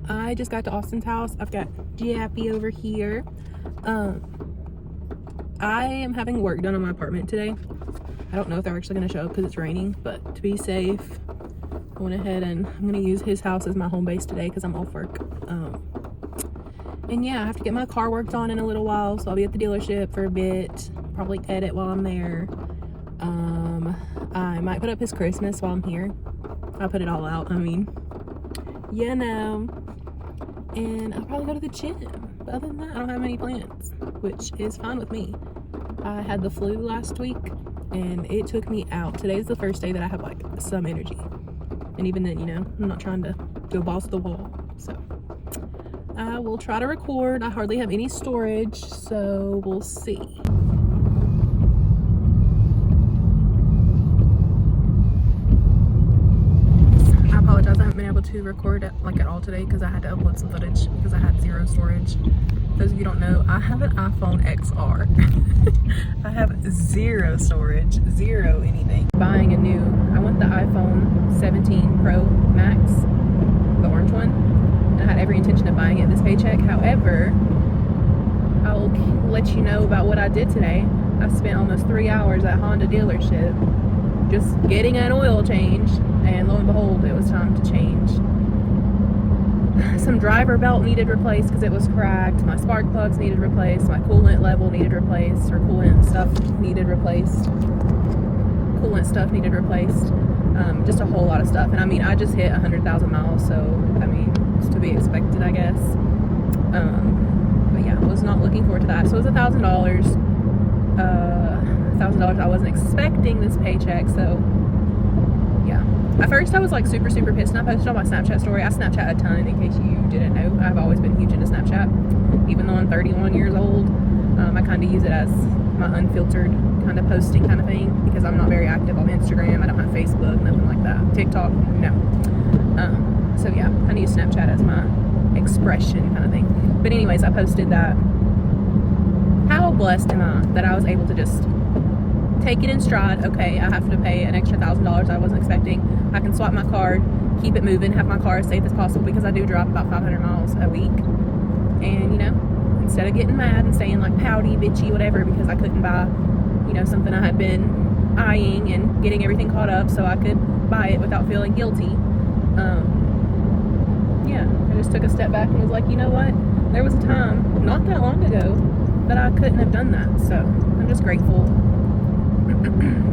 I just got to Austin's house. I've got Jappy over here. I am having work done on my apartment today. I don't know if they're actually going to show up because it's raining, but to be safe, I went ahead and I'm going to use his house as my home base today because I'm off work. And yeah, I have to get my car worked on in a little while, so I'll be at the dealership for a bit, probably edit while I'm there. I might put up his Christmas while I'm here. I'll put it all out, I mean, you know. And I'll probably go to the gym. But other than that, I don't have many plans, which is fine with me. I had the flu last week, and it took me out. Today's the first day that I have, like, some energy. And even then, you know, I'm not trying to go balls to the wall, so. I will try to record. I hardly have any storage, so we'll see. I apologize, I haven't been able to record at all today because I had to upload some footage because I had zero storage. For those of you who don't know, I have an iPhone XR. I have zero storage, zero anything. Buying a new, I want the iPhone 17 Pro Max, the orange one. And I had every intention of buying it this paycheck. However, I'll let you know about what I did today. I spent almost 3 hours at Honda dealership just getting an oil change, and lo and behold, it was time to change. Some driver belt needed replaced because it was cracked. My spark plugs needed replaced. My coolant level needed replaced, or coolant stuff needed replaced. Coolant stuff needed replaced. Just a whole lot of stuff. And I mean, I just hit 100,000 miles, so I mean, it's to be expected, I guess. But yeah, I was not looking forward to that. So it was $1,000. $1,000 I wasn't expecting this paycheck, so yeah. At first I was like super pissed, and I posted on my Snapchat story. I Snapchat a ton, in case you didn't know. I've always been huge into Snapchat, even though I'm 31 years old. I kind of use it as my unfiltered kind of posting kind of thing because I'm not very active on Instagram. I don't have Facebook, nothing like that. TikTok, no. So yeah, I use Snapchat as my expression kind of thing. But anyways, I posted that. How blessed am I that I was able to just take it in stride. Okay, I have to pay an extra $1,000 I wasn't expecting. I can swap my card, keep it moving, have my car as safe as possible because I do drive about 500 miles a week. And, you know, instead of getting mad and saying like pouty, bitchy, whatever, because I couldn't buy, you know, something I had been eyeing and getting everything caught up so I could buy it without feeling guilty. Yeah, I just took a step back and was like, you know what? There was a time, not that long ago, that I couldn't have done that. So I'm just grateful.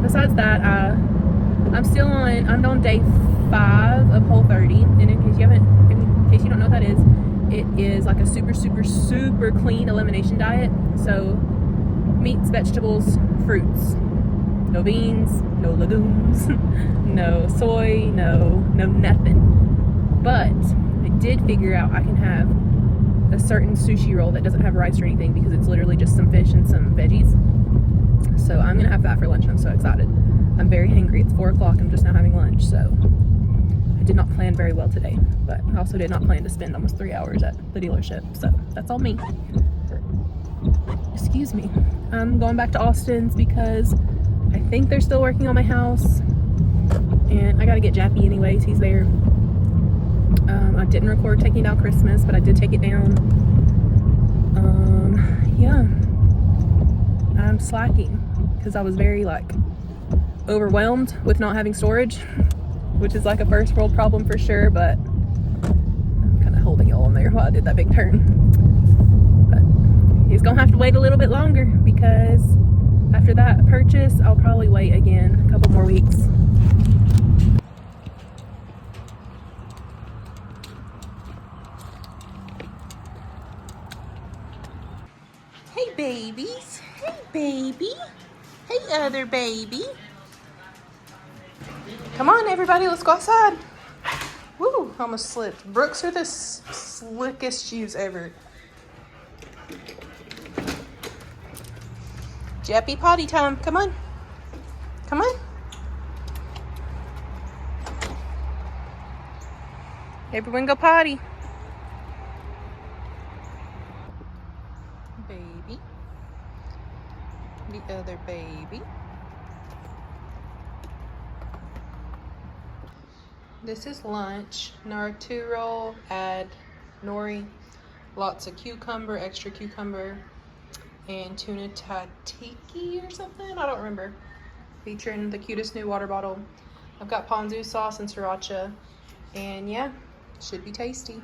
Besides that, I'm on day 5 of Whole30, and in case you don't know what that is, it is like a super clean elimination diet. So meats, vegetables, fruits, no beans, no legumes, no soy, no nothing. But I did figure out I can have a certain sushi roll that doesn't have rice or anything because it's literally just some fish and some veggies. So I'm gonna have that for lunch. I'm so excited. I'm very hungry. It's 4 o'clock. I'm just now having lunch. So I did not plan very well today, but I also did not plan to spend almost 3 hours at the dealership. So that's all me. Excuse me. I'm going back to Austin's because I think they're still working on my house, and I gotta get Jappy anyways. He's there. I didn't record taking down Christmas, but I did take it down. Yeah. I'm slacking because I was very like overwhelmed with not having storage, which is like a first world problem for sure, but I'm kind of holding y'all on there while I did that big turn. But he's gonna have to wait a little bit longer because after that purchase, I'll probably wait again a couple more weeks. Hey babies, hey baby, hey other baby. Come on everybody, let's go outside. Woo, almost slipped. Brooks are the slickest shoes ever. Jappy potty time, come on. Come on. Everyone go potty. Baby. The other baby. This is lunch. Naruto roll, add nori, lots of cucumber, extra cucumber, and tuna tatiki or something, I don't remember. Featuring the cutest new water bottle. I've got ponzu sauce and sriracha, and yeah, should be tasty.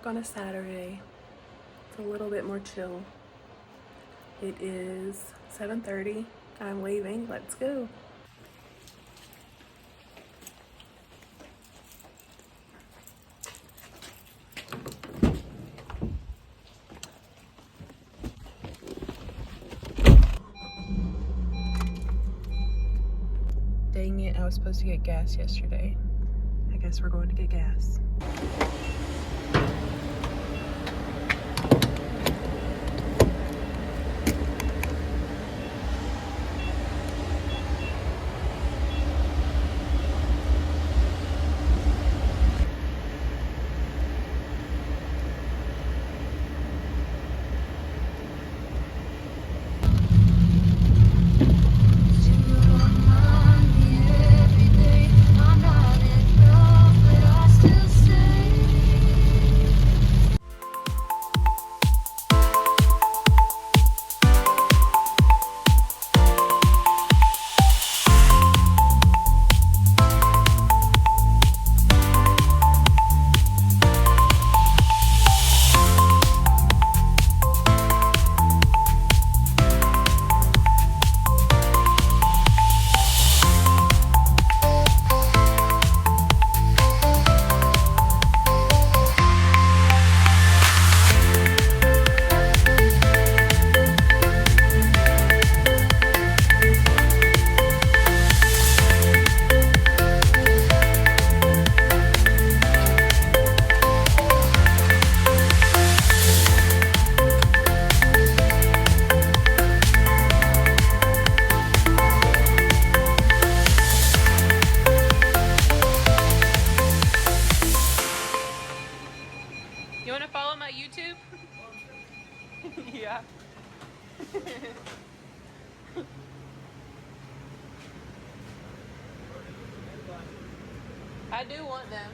On a Saturday. It's a little bit more chill. It is 7:30. I'm leaving. Let's go. Dang it, I was supposed to get gas yesterday. I guess we're going to get gas. You want to follow my YouTube? Yeah. I do want them.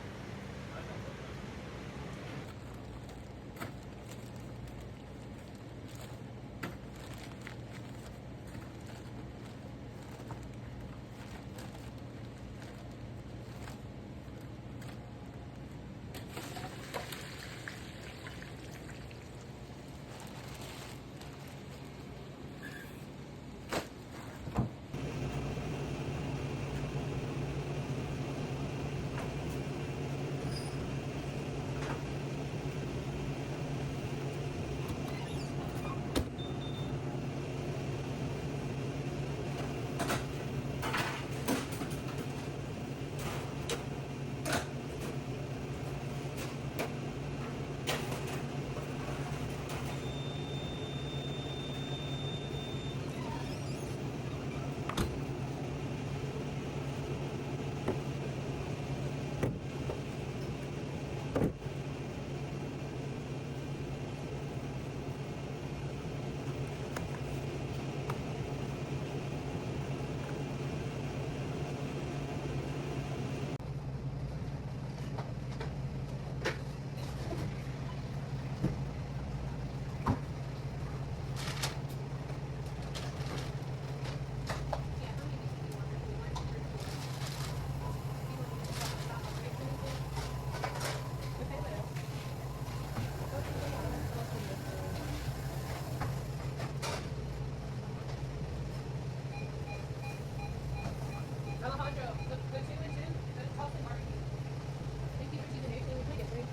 Alejandro, the 2 and 2, that's healthy barbecue. Thank you for choosing anything we can get through.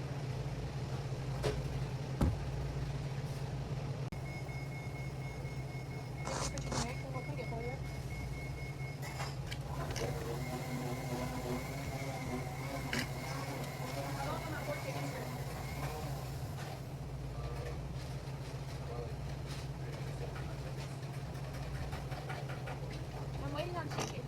Thank you for choosing anything we'll cook it for you. How long on that pork chicken strip? I'm waiting on chicken.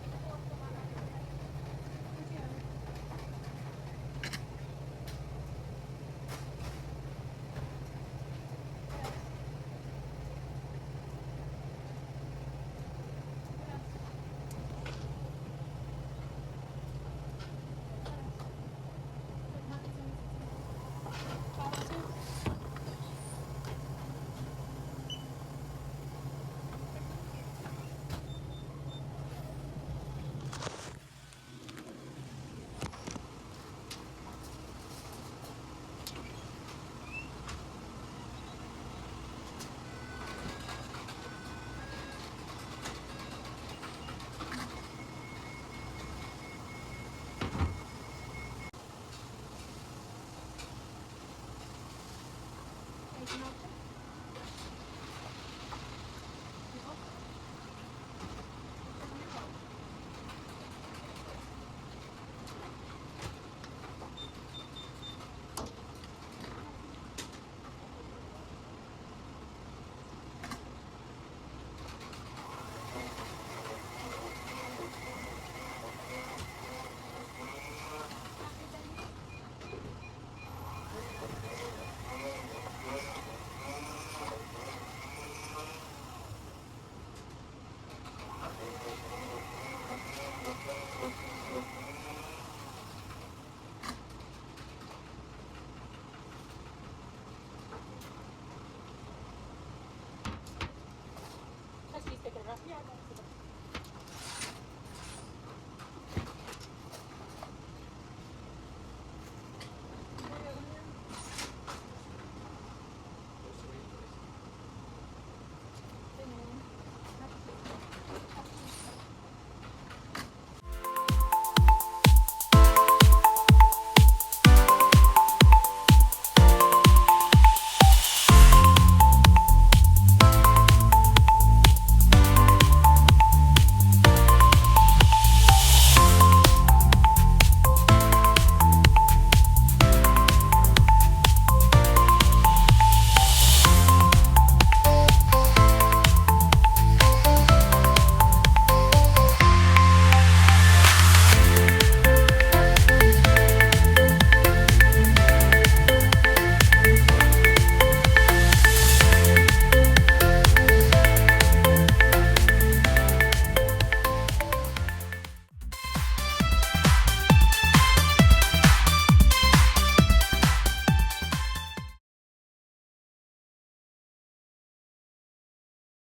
Thank you.